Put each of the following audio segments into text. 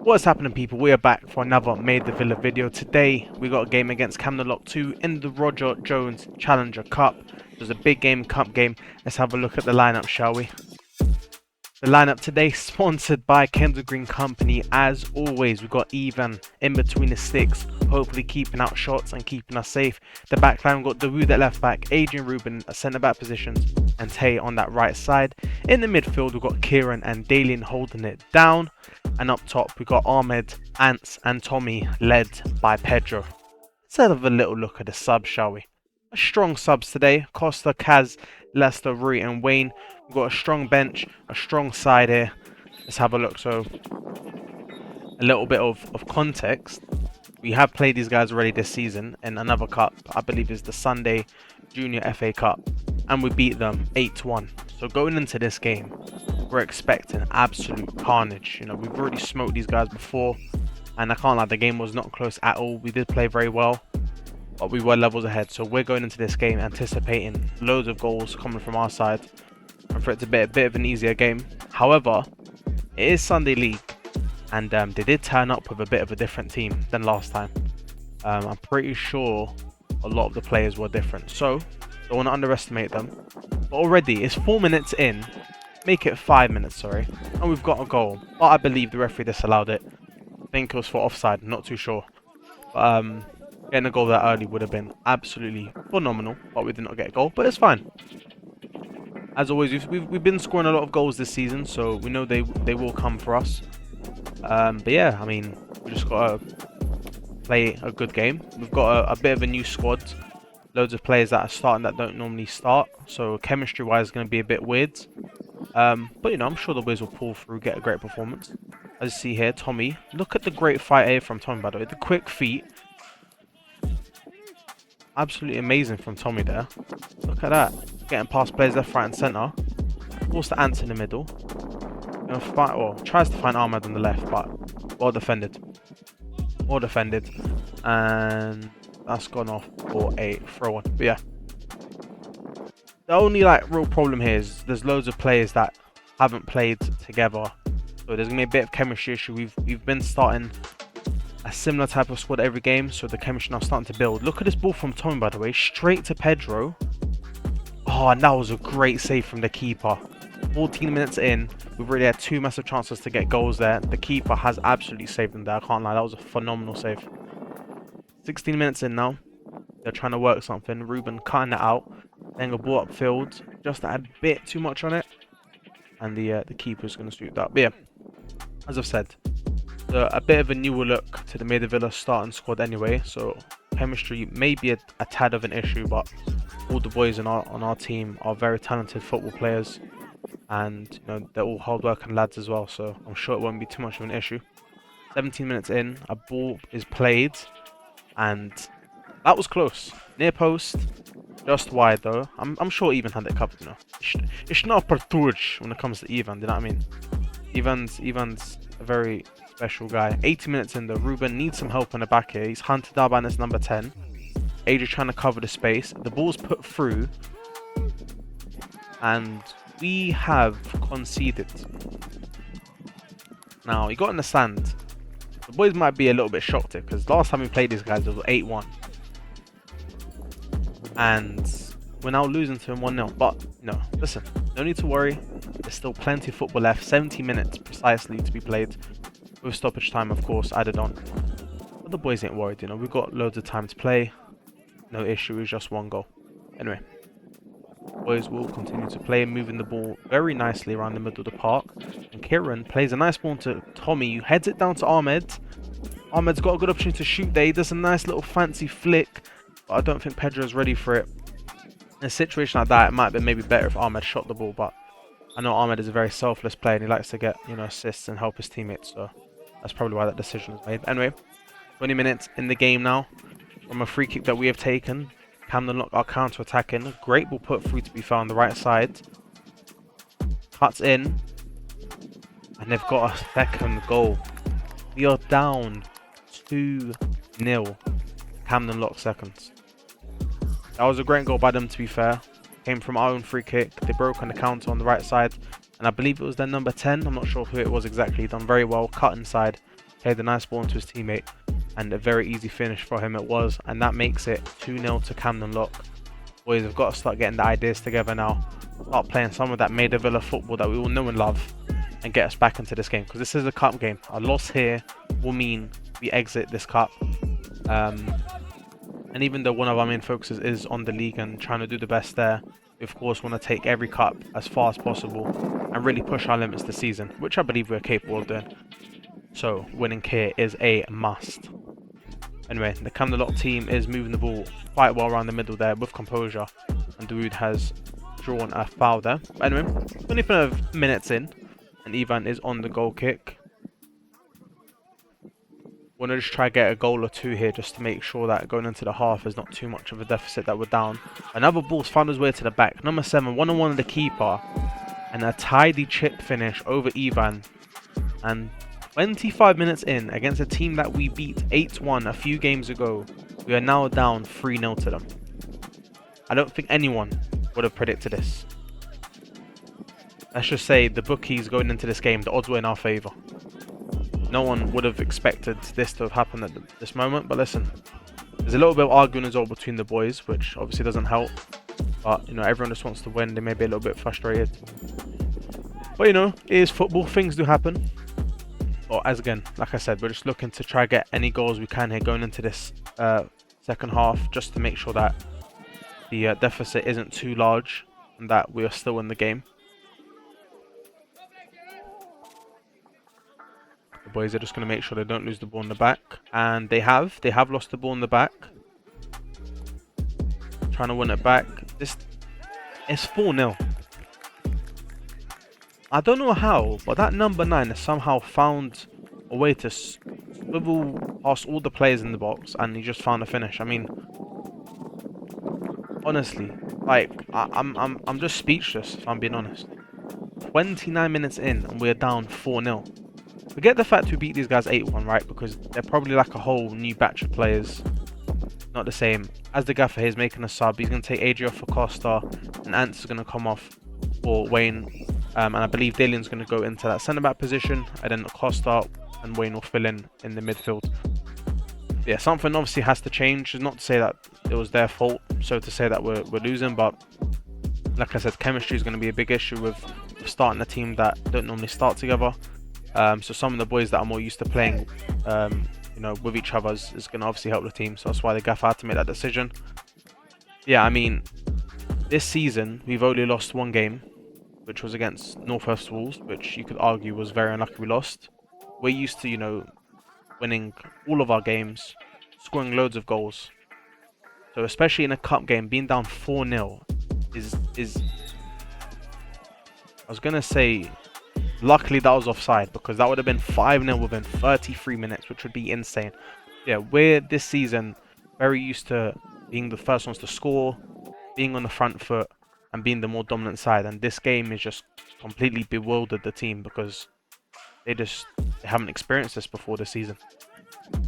What's happening, people? We are back for another Maida Villa video. Today we got a game against Camden Lock II in the Roger Jones Challenger Cup. It was a big game, cup game. Let's have a look at the lineup, shall we? The lineup today sponsored by Kendall Green Company. As always, we've got Ivan in between the sticks, hopefully keeping out shots and keeping us safe. The back line, we've got Dawood at left back, Adrian Rubin at centre back positions, and Tay on that right side. In the midfield, we've got Kieran and Dalian holding it down. And up top, we've got Ahmed, Ants and Tommy, led by Pedro. Let's have a little look at the subs, shall we? A strong subs today. Costa, Kaz, Lester, Rui and Wayne. We've got a strong bench, a strong side here. Let's have a look. So, a little bit of context. We have played these guys already this season in another cup. I believe it's the Sunday Junior FA Cup. And we beat them 8-1. So going into this game, we're expecting absolute carnage. You know, we've already smoked these guys before. And I can't lie, the game was not close at all. We did play very well, but we were levels ahead. So we're going into this game anticipating loads of goals coming from our side, and for it to be a bit of an easier game. However, it is Sunday League, and they did turn up with a bit of a different team than last time. I'm pretty sure a lot of the players were different, so don't want to underestimate them. But already, it's 4 minutes in, make it 5 minutes, sorry, and we've got a goal. But I believe the referee disallowed it. I think it was for offside, not too sure. But getting a goal that early would have been absolutely phenomenal, but we did not get a goal, but it's fine. As always, we've been scoring a lot of goals this season, so we know they will come for us. But yeah, I mean, we just got to play a good game. We've got a bit of a new squad. Loads of players that are starting that don't normally start. So chemistry-wise, it's going to be a bit weird. But, you know, I'm sure the boys will pull through, get a great performance. As you see here, Tommy. Look at the great fight here from Tommy, by the way. The quick feet. Absolutely amazing from Tommy there. Look at that. Getting past players left, right and centre. Force the Ants in the middle. Gonna fight, or tries to find Ahmed on the left, but well defended. Well defended. And that's gone off for a throw-on. But yeah. The only real problem here is there's loads of players that haven't played together. So there's gonna be a bit of chemistry issue. We've been starting a similar type of squad every game, so the chemistry now starting to build. Look at this ball from Tommy, by the way, straight to Pedro. Oh, and that was a great save from the keeper. 14 minutes in, we've already had 2 massive chances to get goals there. The keeper has absolutely saved them there. I can't lie, that was a phenomenal save. 16 minutes in now, they're trying to work something. Ruben cutting it out, then a ball upfield, just had a bit too much on it, and the keeper's going to shoot that. But yeah, as I've said, a bit of a newer look to the Maida Villa starting squad anyway, so chemistry may be a tad of an issue, but all the boys on our team are very talented football players, and you know, they're all hard-working lads as well, so I'm sure it won't be too much of an issue. 17 minutes in, a ball is played, and that was close. Near post, just wide though. I'm sure Ivan had it covered, you know. It's not a perturge when it comes to Ivan, do you know what I mean? Ivan's a very special guy. 80 minutes in, the Ruben needs some help on the back here. He's hunted down by this number 10. Adrian trying to cover the space. The ball's put through, and we have conceded. Now, you got to understand, the boys might be a little bit shocked here, because last time we played these guys, it was 8-1. And we're now losing to them 1-0. But, no, listen, no need to worry. There's still plenty of football left. 70 minutes precisely to be played, with stoppage time, of course, added on. But the boys ain't worried, you know. We've got loads of time to play. No issue, it's just 1 goal. Anyway, boys will continue to play, moving the ball very nicely around the middle of the park. And Kieran plays a nice ball to Tommy, who heads it down to Ahmed. Ahmed's got a good opportunity to shoot there. He does a nice little fancy flick, but I don't think Pedro's ready for it. In a situation like that, it might have been maybe better if Ahmed shot the ball, but I know Ahmed is a very selfless player and he likes to get, you know, assists and help his teammates, so that's probably why that decision was made. Anyway, 20 minutes in the game now. From a free kick that we have taken, Camden Lock are counter-attacking. Great ball put through to be found on the right side. Cuts in. And they've got a second goal. We are down 2-0. Camden Lock seconds. That was a great goal by them, to be fair. Came from our own free kick. They broke on the counter on the right side. And I believe it was their number 10. I'm not sure who it was exactly. Done very well. Cut inside. played a nice ball into his teammate, and a very easy finish for him it was, and that makes it 2-0 to Camden Lock. Boys have got to start getting the ideas together now, start playing some of that Maida Villa football that we all know and love, and get us back into this game, because this is a cup game. A loss here will mean we exit this cup. And even though one of our main focuses is on the league and trying to do the best there, we of course want to take every cup as far as possible and really push our limits this season, which I believe we're capable of doing. So winning here is a must. Anyway, the Camden Lock team is moving the ball quite well around the middle there with composure, and Dawood has drawn a foul there. But anyway, 25 minutes in, and Ivan is on the goal kick. Want to just try to get a goal or two here just to make sure that going into the half is not too much of a deficit that we're down. Another ball's found his way to the back. Number 7, one-on-one with the keeper. And a tidy chip finish over Ivan. And 25 minutes in, against a team that we beat 8-1 a few games ago, we are now down 3-0 to them. I don't think anyone would have predicted this. Let's just say the bookies going into this game, the odds were in our favour. No one would have expected this to have happened at this moment, but listen, there's a little bit of arguing as well between the boys, which obviously doesn't help, but you know, everyone just wants to win. They may be a little bit frustrated, but you know, it is football, things do happen. Or as again, like I said, we're just looking to try to get any goals we can here going into this second half, just to make sure that the deficit isn't too large and that we are still in the game. The boys are just going to make sure they don't lose the ball in the back, and they have lost the ball in the back. Trying to win it back. This is 4-0. I don't know how, but that number 9 has somehow found a way to swivel past all the players in the box, and he just found a finish. I mean, honestly, like I'm just speechless if I'm being honest. 29 minutes in and we're down 4-0. Forget the fact we beat these guys 8-1, right? Because they're probably like a whole new batch of players. Not the same. As the gaffer here is making a sub, he's going to take AJ off for Costa, and Ants is going to come off for Wayne. And I believe Dalian's going to go into that centre-back position, and then Costa and Wayne will fill in the midfield. Yeah, something obviously has to change. It's not to say that it was their fault, so to say that we're losing, but like I said, chemistry is going to be a big issue with starting a team that don't normally start together. So some of the boys that are more used to playing, you know, with each other is going to obviously help the team. So that's why the gaffer had to make that decision. Yeah, I mean, this season we've only lost one game, which was against Northwest Wolves, which you could argue was very unlucky we lost. We're used to, you know, winning all of our games, scoring loads of goals. So especially in a cup game, being down 4-0 is I was going to say, luckily that was offside, because that would have been 5-0 within 33 minutes, which would be insane. Yeah, we're this season very used to being the first ones to score, being on the front foot, and being the more dominant side. And this game is just completely bewildered the team, because they haven't experienced this before this season.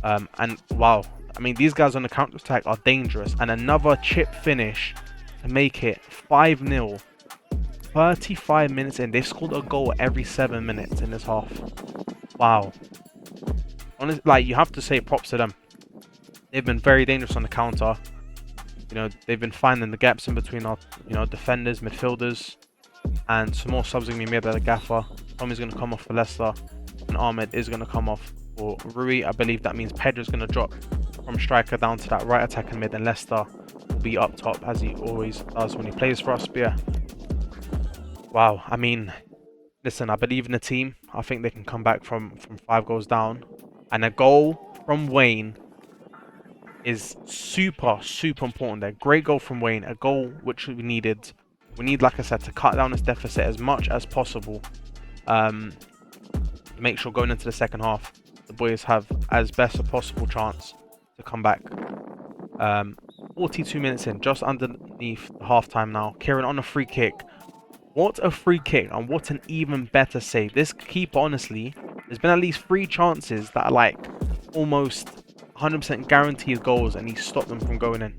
And wow, I mean, these guys on the counter attack are dangerous. And another chip finish to make it 5-0. 35 minutes in. They've scored a goal every 7 minutes in this half. Wow. Honestly, like, you have to say props to them. They've been very dangerous on the counter. You know, they've been finding the gaps in between our, you know, defenders, midfielders, and some more subs are going to be made by the gaffer. Tommy's going to come off for Leicester, and Ahmed is going to come off for Rui. I believe that means Pedro's going to drop from striker down to that right attacking mid, and Leicester will be up top as he always does when he plays for us. But yeah. Wow, I mean, listen, I believe in the team. I think they can come back from 5 goals down. And a goal from Wayne is super important there. Great goal from Wayne, a goal which we needed. We need, like I said, to cut down this deficit as much as possible. Make sure going into the second half, the boys have as best a possible chance to come back. 42 minutes in, just underneath the half time now. Kieran on a free kick. What a free kick, and what an even better save. This keeper, honestly, there's been at least 3 chances that are like almost 100% guaranteed goals, and he stopped them from going in.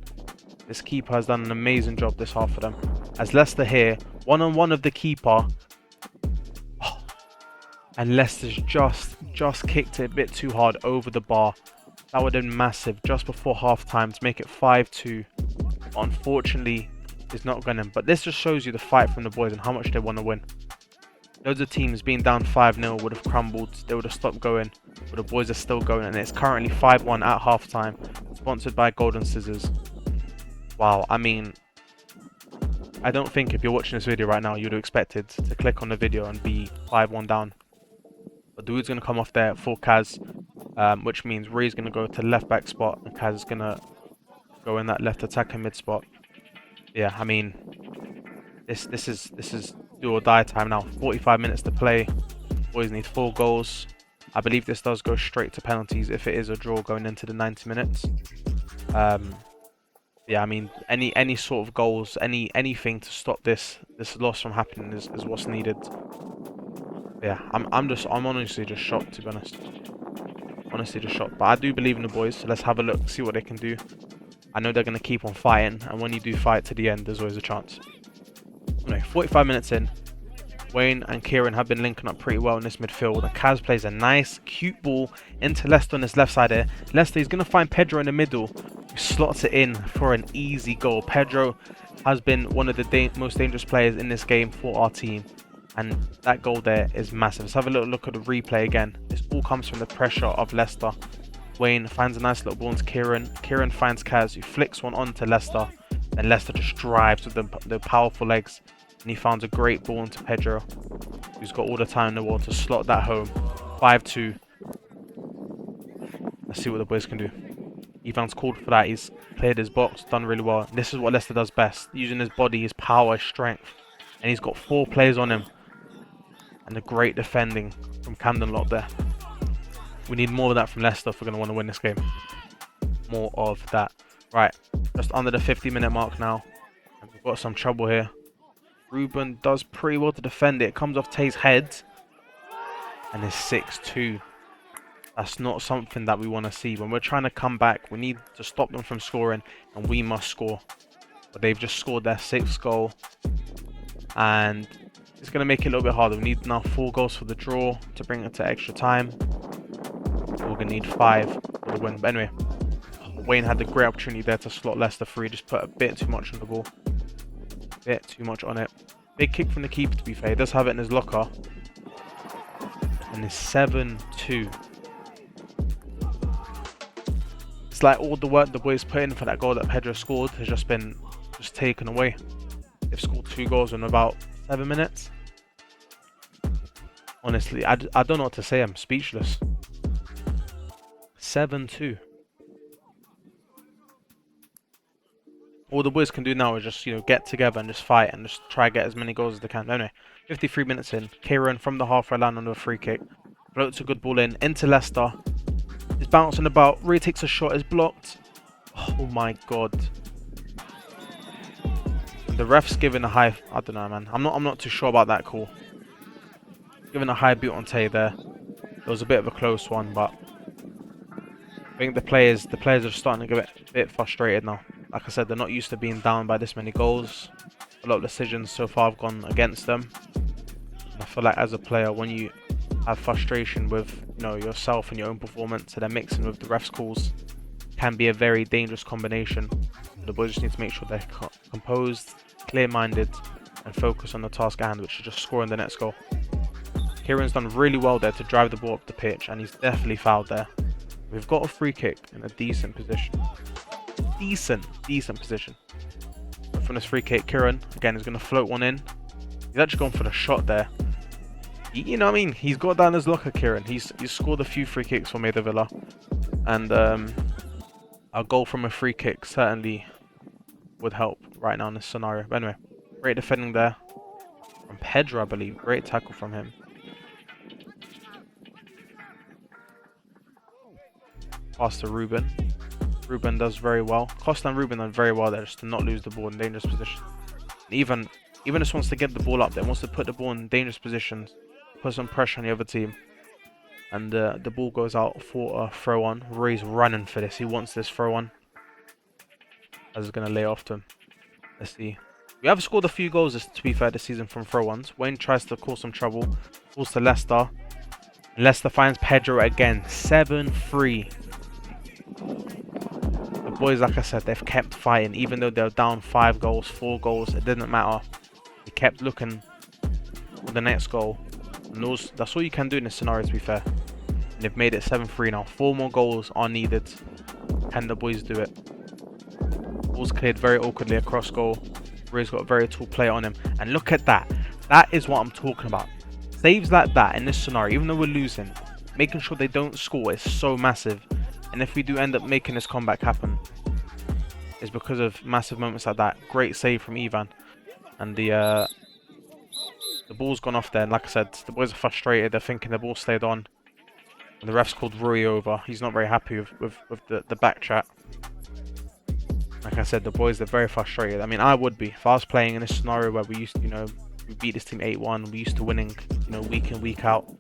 This keeper has done an amazing job this half for them. As Leicester here, one-on-one of the keeper. Oh, And Leicester's just kicked it a bit too hard over the bar. That would have been massive just before half time to make it 5-2. Unfortunately, it's not going to. But this just shows you the fight from the boys and how much they want to win. Loads of teams being down 5-0 would have crumbled. They would have stopped going. But the boys are still going. And it's currently 5-1 at half time. Sponsored by Golden Scissors. Wow, I mean, I don't think if you're watching this video right now, you'd have expected to click on the video and be 5-1 down. But Dawood's going to come off there for Kaz, which means Ray's going to go to left back spot and Kaz is going to go in that left attacking mid spot. Yeah, I mean, this is do or die time now. 45 minutes to play. Boys need 4 goals. I believe this does go straight to penalties if it is a draw going into the 90 minutes. Yeah, I mean, any sort of goals, anything to stop this loss from happening is what's needed. Yeah, I'm honestly just shocked, to be honest. Honestly just shocked. But I do believe in the boys, so let's have a look, see what they can do. I know they're going to keep on fighting, and when you do fight to the end, there's always a chance. Anyway, 45 minutes in, Wayne and Kieran have been linking up pretty well in this midfield, and Kaz plays a nice, cute ball into Leicester on his left side here. Leicester is going to find Pedro in the middle, who slots it in for an easy goal. Pedro has been one of the most dangerous players in this game for our team, and that goal there is massive. Let's have a little look at the replay again. This all comes from the pressure of Leicester. Wayne finds a nice little ball into Kieran. Kieran finds Kaz, who flicks one on to Leicester. Then Leicester just drives with the powerful legs. And he finds a great ball into Pedro, who's got all the time in the world to slot that home. 5-2. Let's see what the boys can do. Ivan's called for that. He's cleared his box, done really well. This is what Leicester does best. Using his body, his power, his strength. And he's got 4 players on him. And a great defending from Camden Lock there. We need more of that from Leicester if we're going to want to win this game. More of that. Right, just under the 50-minute mark now. And we've got some trouble here. Ruben does pretty well to defend it. It comes off Tay's head. And it's 6-2. That's not something that we want to see. When we're trying to come back, we need to stop them from scoring. And we must score. But they've just scored their 6th goal. And it's going to make it a little bit harder. We need now 4 goals for the draw to bring it to extra time. We're going to need 5 for the win. But anyway, Wayne had the great opportunity there to slot Leicester free. Just put a bit too much on the ball. Bit too much on it. Big kick from the keeper, to be fair. He does have it in his locker. And it's 7-2. It's like all the work the boys put in for that goal that Pedro scored has just been taken away. They've scored 2 goals in about 7 minutes. Honestly, I don't know what to say. I'm speechless. 7-2. All the boys can do now is just, get together and just fight and just try to get as many goals as they can. Anyway, 53 minutes in. Kieran from the halfway line on a free kick. Floats a good ball into Leicester. He's bouncing about. Ray takes a shot. Is blocked. Oh my god. The ref's giving a high. I don't know, man. I'm not too sure about that call. Giving a high boot on Tay there. It was a bit of a close one, but I think the players are starting to get a bit frustrated now. Like I said, they're not used to being down by this many goals. A lot of decisions so far have gone against them. And I feel like as a player, when you have frustration with yourself and your own performance, and then mixing with the refs' calls, can be a very dangerous combination. The boys just need to make sure they're composed, clear-minded, and focus on the task at hand, which is just scoring the next goal. Kieran's done really well there to drive the ball up the pitch, and he's definitely fouled there. We've got a free kick in a decent position. Decent position. But from this free kick, Kieran, again, is going to float one in. He's actually gone for the shot there. You know what I mean? He's got down his locker, Kieran. He's scored a few free kicks for Maida Villa. And a goal from a free kick certainly would help right now in this scenario. But anyway, great defending there. From Pedro, I believe. Great tackle from him. Pass to Ruben. Ruben does very well. Costa and Ruben done very well there just to not lose the ball in dangerous position. Even just wants to get the ball up there, wants to put the ball in dangerous positions, put some pressure on the other team. And the ball goes out for a throw on. Ray's running for this. He wants this throw on. As is going to lay off to him. Let's see. We have scored a few goals, to be fair, this season from throw-ons. Wayne tries to cause some trouble. Falls to Leicester. Leicester finds Pedro again. 7-3. The boys, like I said, they've kept fighting. Even though they're down 5 goals, 4 goals, it didn't matter. They kept looking for the next goal. And that's all you can do in this scenario, to be fair. And they've made it 7-3 now. 4 more goals are needed. Can the boys do it? Ball's cleared very awkwardly across goal. Ray's got a very tall player on him. And look at that. That is what I'm talking about. Saves like that in this scenario, even though we're losing, making sure they don't score is so massive. And if we do end up making this comeback happen, it's because of massive moments like that. Great save from Ivan. And the ball's gone off there. And like I said, the boys are frustrated. They're thinking the ball stayed on. And the ref's called Rui over. He's not very happy with the back chat. Like I said, the boys, they're very frustrated. I mean, I would be. If I was playing in this scenario where we used to, we beat this team 8-1. We used to winning, week in, week out.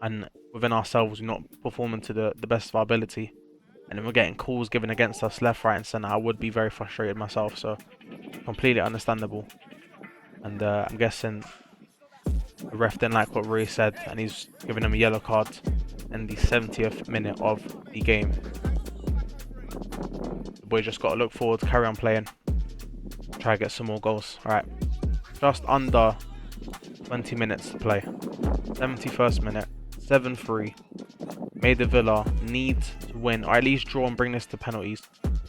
And within ourselves, we're not performing to the best of our ability. And then we're getting calls given against us left, right and centre. I would be very frustrated myself. So, completely understandable. And I'm guessing the ref didn't like what Rui said. And he's giving him a yellow card in the 70th minute of the game. The boy just got to look forward, carry on playing. Try to get some more goals. Alright. Just under 20 minutes to play. 71st minute. 7-3. Maida Villa need to win, or at least draw and bring this to penalties.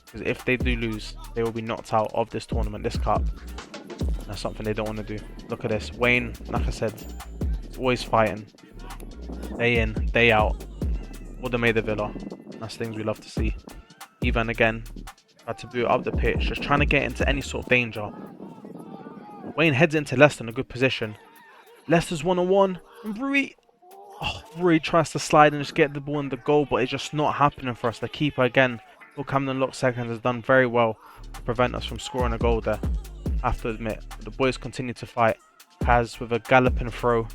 Because if they do lose, they will be knocked out of this tournament, this cup. That's something they don't want to do. Look at this. Wayne, like I said, is always fighting. Day in, day out. For the Maida Villa. That's things we love to see. Ivan again. Had to boot up the pitch. Just trying to get into any sort of danger. Wayne heads into Leicester in a good position. Leicester's 1-on-1. And Rui... Oh, Rui tries to slide and just get the ball in the goal, but it's just not happening for us. The keeper again, for Camden Lock II, has done very well to prevent us from scoring a goal there. I have to admit, but the boys continue to fight. Kaz with a galloping throw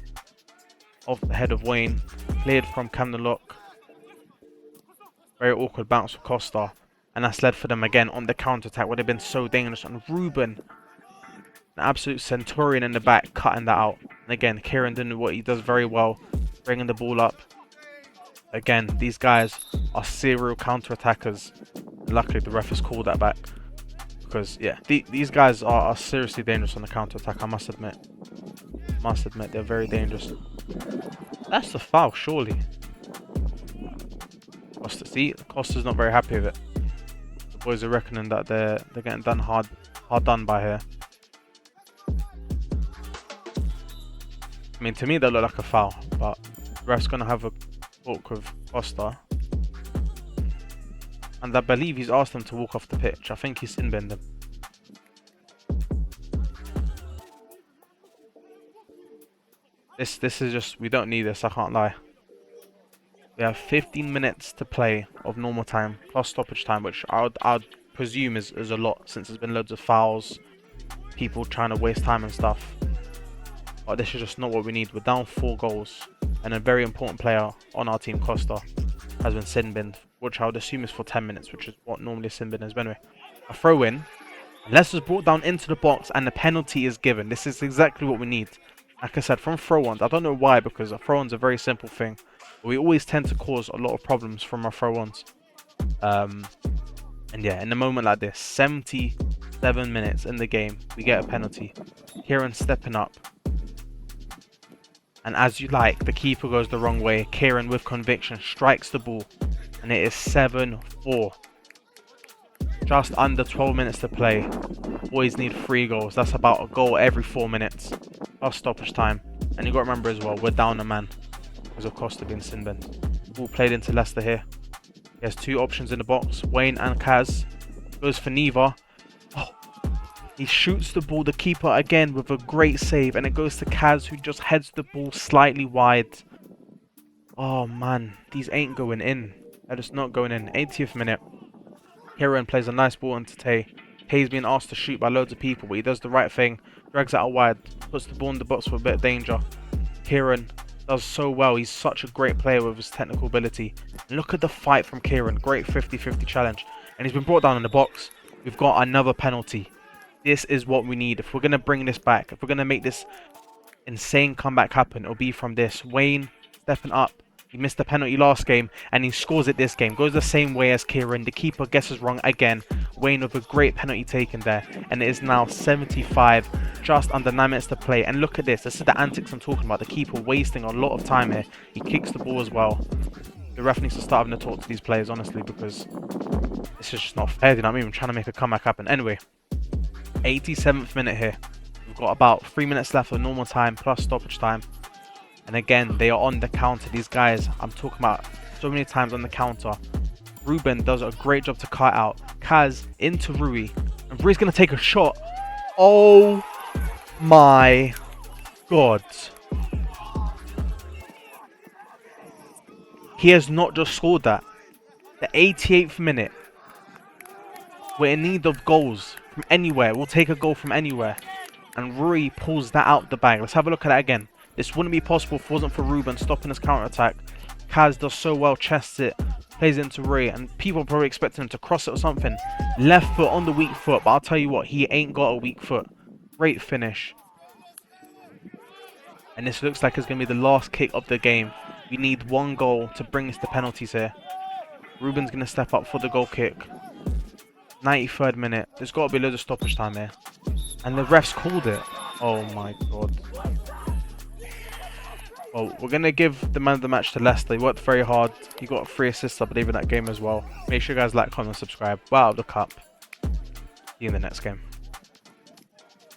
off the head of Wayne, cleared from Camden Lock. Very awkward bounce for Costa, and that's led for them again on the counter-attack where they've been so dangerous. And Ruben, an absolute centurion in the back, cutting that out. And again, Kieran doing what he does very well, bringing the ball up. Again, these guys are serial counter-attackers. Luckily, the ref has called that back. Because, yeah, these guys are seriously dangerous on the counter-attack, I must admit. Must admit, they're very dangerous. That's the foul, surely. Costa, see, Costa's not very happy with it. The boys are reckoning that they're getting done hard done by here. I mean, to me, that look like a foul, but the ref's going to have a talk with Costa. And I believe he's asked them to walk off the pitch. I think he's sin-binned them. This is just, we don't need this, I can't lie. We have 15 minutes to play of normal time, plus stoppage time, which I'd presume is a lot, since there's been loads of fouls, people trying to waste time and stuff. But this is just not what we need. We're down 4 goals, and a very important player on our team, Costa, has been sin-binned, which I would assume is for 10 minutes, which is what normally a sin-bin is. But anyway, a throw-in. Leicester's brought down into the box, and the penalty is given. This is exactly what we need. Like I said, from throw-ons, I don't know why, because a throw-on's a very simple thing. But we always tend to cause a lot of problems from our throw-ons. And yeah, in a moment like this, 77 minutes in the game, we get a penalty. Kieran stepping up. And as you like, the keeper goes the wrong way. Kieran, with conviction, strikes the ball. And it is 7-4. Just under 12 minutes to play. Boys need 3 goals. That's about a goal every 4 minutes. Plus stoppage time. And you got to remember as well, we're down a man. Because of Costa being sin-binned. Ball played into Leicester here. He has 2 options in the box. Wayne and Kaz. Goes for Neva. Oh. He shoots the ball, the keeper again with a great save, and it goes to Kaz, who just heads the ball slightly wide. Oh man, these ain't going in. They're just not going in. 80th minute. Kieran plays a nice ball into Tay. Tay's being asked to shoot by loads of people, but he does the right thing. Drags it out wide, puts the ball in the box for a bit of danger. Kieran does so well. He's such a great player with his technical ability. And look at the fight from Kieran. Great 50-50 challenge. And he's been brought down in the box. We've got another penalty. This is what we need. If we're going to bring this back, if we're going to make this insane comeback happen, it'll be from this. Wayne stepping up. He missed the penalty last game and he scores it this game. Goes the same way as Kieran. The keeper guesses wrong again. Wayne with a great penalty taken there. And it is now 75, just under 9 minutes to play. And look at this. This is the antics I'm talking about. The keeper wasting a lot of time here. He kicks the ball as well. The ref needs to start having to talk to these players, honestly, because this is just not fair. You know what I mean? I'm trying to make a comeback happen. Anyway, 87th minute here. We've got about 3 minutes left of normal time plus stoppage time. And again, they are on the counter. These guys, I'm talking about so many times on the counter. Ruben does a great job to cut out. Kaz into Rui. And Rui's going to take a shot. Oh my God. He has not just scored that. The 88th minute. We're in need of goals from anywhere. We'll take a goal from anywhere. And Rui pulls that out the bag. Let's have a look at that again. This wouldn't be possible if it wasn't for Ruben stopping his counter-attack. Kaz does so well, chests it, plays it into Rui, and people probably expecting him to cross it or something. Left foot on the weak foot, but I'll tell you what, he ain't got a weak foot. Great finish. And this looks like it's going to be the last kick of the game. We need one goal to bring us to penalties here. Ruben's going to step up for the goal kick. 93rd minute. There's got to be loads of stoppage time here. And the refs called it. Oh my God. Well, we're going to give the man of the match to Leicester. He worked very hard. He got 3 assists, I believe, in that game as well. Make sure you guys like, comment, and subscribe. Wow, the cup. See you in the next game.